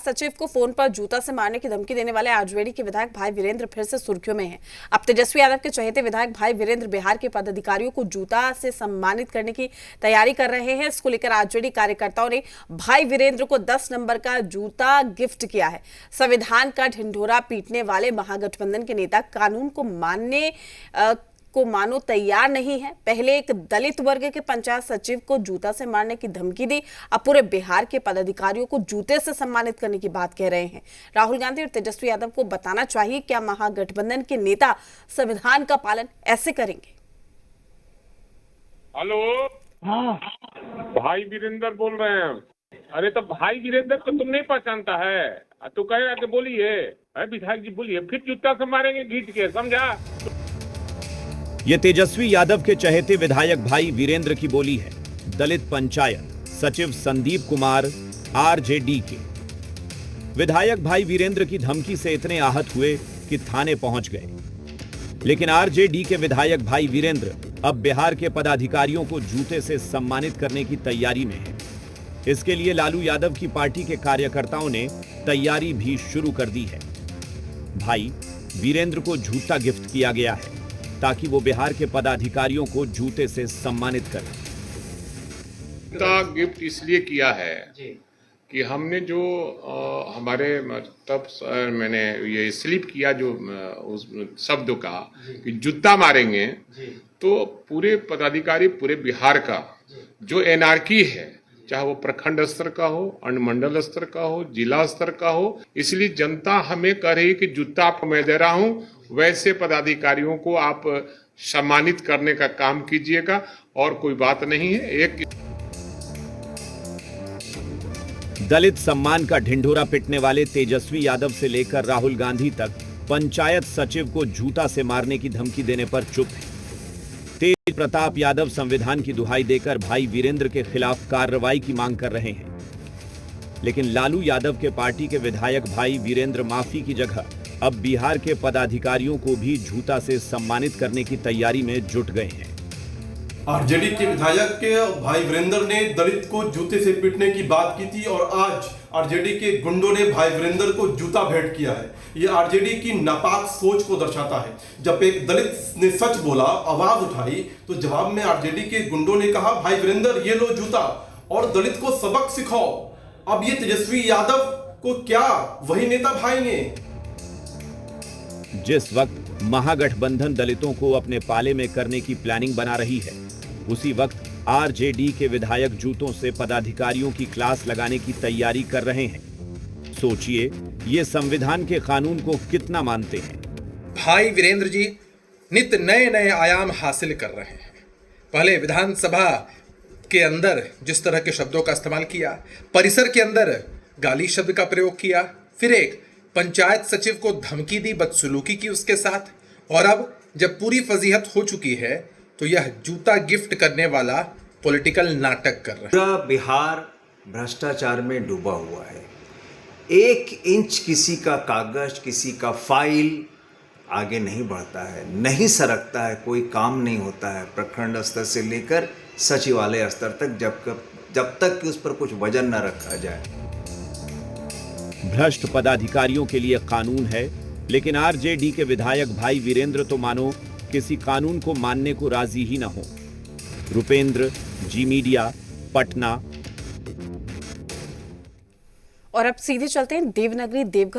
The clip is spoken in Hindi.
सचिव को फोन पर जूता से मारने की धमकी देने वाले आरजेडी के विधायक भाई वीरेंद्र फिर से सुर्खियों में हैं। अब तेजस्वी यादव के चहेते विधायक भाई वीरेंद्र बिहार के पदाधिकारियों को जूता से सम्मानित करने की तैयारी कर रहे हैं। इसको लेकर आरजेडी कार्यकर्ताओं ने भाई वीरेंद्र को 10 नंबर का जूता गिफ्ट किया है। संविधान का ढिंढोरा पीटने वाले महागठबंधन के नेता कानून को मानो तैयार नहीं है। पहले एक दलित वर्ग के पंचायत सचिव को जूता से मारने की धमकी दी, अब पूरे बिहार के पदाधिकारियों को जूते से सम्मानित करने की बात कह रहे हैं। राहुल गांधी और तेजस्वी यादव को बताना चाहिए क्या महागठबंधन के नेता संविधान का पालन ऐसे करेंगे। हेलो, हाँ भाई वीरेंद्र बोल रहे हैं। अरे तो भाई वीरेंद्र को तुम नहीं पहचानता है तो कहेगा कि बोलिए विधायक जी बोलिए, फिर जूता से मारेंगे घींच के, समझा। ये तेजस्वी यादव के चहेते विधायक भाई वीरेंद्र की बोली है। दलित पंचायत सचिव संदीप कुमार आरजेडी के विधायक भाई वीरेंद्र की धमकी से इतने आहत हुए कि थाने पहुंच गए। लेकिन आरजेडी के विधायक भाई वीरेंद्र अब बिहार के पदाधिकारियों को जूते से सम्मानित करने की तैयारी में है। इसके लिए लालू यादव की पार्टी के कार्यकर्ताओं ने तैयारी भी शुरू कर दी है। भाई वीरेंद्र को जूता गिफ्ट किया गया है ताकि वो बिहार के पदाधिकारियों को जूते से सम्मानित करें। जूता गिफ्ट इसलिए किया है कि हमने जो हमारे तब मैंने ये स्लिप किया जो उस शब्द का कि जूता मारेंगे, तो पूरे पदाधिकारी पूरे बिहार का जो एनआरकी है, चाहे वो प्रखंड स्तर का हो, अनुमंडल स्तर का हो, जिला स्तर का हो, इसलिए जनता हमें कह रही कि जूता आपको मैं दे रहा हूं, वैसे पदाधिकारियों को आप सम्मानित करने का काम कीजिएगा और कोई बात नहीं है। एक दलित सम्मान का ढिंढोरा पिटने वाले तेजस्वी यादव से लेकर राहुल गांधी तक पंचायत सचिव को जूता से मारने की धमकी देने पर चुप है। तेज प्रताप यादव संविधान की दुहाई देकर भाई वीरेंद्र के खिलाफ कार्रवाई की मांग कर रहे हैं। लेकिन लालू यादव के पार्टी के विधायक भाई वीरेंद्र माफी की जगह अब बिहार के पदाधिकारियों को भी जूता से सम्मानित करने की तैयारी में जुट गए हैं। आरजेडी के विधायक के भाई वीरेंद्र ने दलित को जूते से पीटने की बात की थी और आज आरजेडी के गुंडों ने भाई वीरेंद्र को जूता भेंट किया है। ये आरजेडी की नापाक सोच को दर्शाता है। जब एक दलित ने सच बोला, आवाज उठाई, तो जवाब में आरजेडी के गुंडों ने कहा भाई वीरेंद्र ये लो जूता और दलित को सबक सिखाओ। अब ये तेजस्वी यादव को क्या वही नेता भाएंगे? जिस वक्त महागठबंधन दलितों को अपने पाले में करने की प्लानिंग बना रही है, उसी वक्त आरजेडी के विधायक जूतों से पदाधिकारियों की क्लास लगाने की तैयारी कर रहे हैं। सोचिए, ये संविधान के कानून को कितना मानते हैं। भाई वीरेंद्र जी नित्य नए नए आयाम हासिल कर रहे हैं। पहले विधानसभा के अंदर जिस तरह के शब्दों का इस्तेमाल किया, परिसर के अंदर गाली शब्द का प्रयोग किया, फिर एक पंचायत सचिव को धमकी दी, बदसलूकी की उसके साथ, और अब जब पूरी फजीहत हो चुकी है तो यह जूता गिफ्ट करने वाला पॉलिटिकल नाटक कर रहा है। पूरा बिहार भ्रष्टाचार में डूबा हुआ है। 1 इंच किसी का कागज, किसी का फाइल आगे नहीं बढ़ता है, नहीं सरकता है, कोई काम नहीं होता है प्रखंड स्तर से लेकर सचिवालय स्तर तक, जब तक कि उस पर कुछ वजन न रखा जाए। भ्रष्ट पदाधिकारियों के लिए कानून है, लेकिन आरजेडी के विधायक भाई वीरेंद्र तो मानो किसी कानून को मानने को राजी ही न हो। रुपेंद्र, जी मीडिया, पटना। और अब सीधे चलते हैं देवनगरी देवघर।